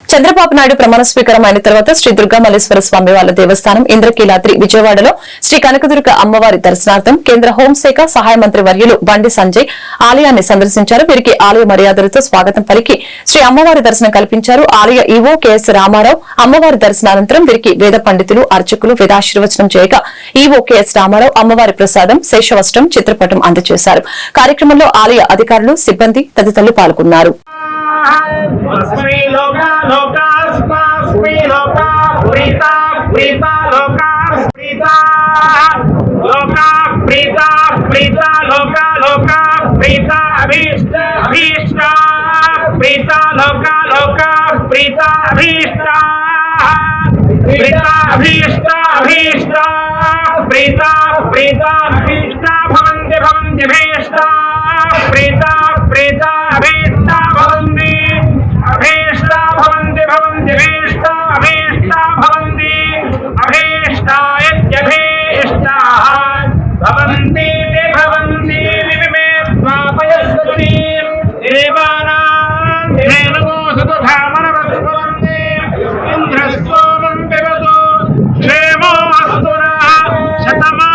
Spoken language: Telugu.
చంద్రబాబు నాయుడు ప్రమాణ స్వీకారం అయిన తర్వాత శ్రీ దుర్గామల్లేశ్వర స్వామి వార్ల దేవస్థానం ఇంద్రకీలాద్రి విజయవాడలో శ్రీ కనకదుర్గ అమ్మవారి దర్శనార్థం కేంద్ర హోంశాఖ సహాయ మంత్రి వర్యులు బండి సంజయ్ ఆలయాన్ని సందర్శించారు. వీరికి ఆలయ మర్యాదలతో స్వాగతం పలికి శ్రీ అమ్మవారి దర్శనం కల్పించారు. ఆలయ ఈవో కెఎస్ రామారావు అమ్మవారి దర్శనానంతరం వీరికి వేద పండితులు అర్చకులు వేదాశీర్వచనం చేయగా ఈవో కెఎస్ రామారావు అమ్మవారి ప్రసాదం శేషవస్త్రం చిత్రపటం అందజేశారు. కార్యక్రమంలో ఆలయ అధికారులు సిబ్బంది తదితరులు పాల్గొన్నారు. प्रीता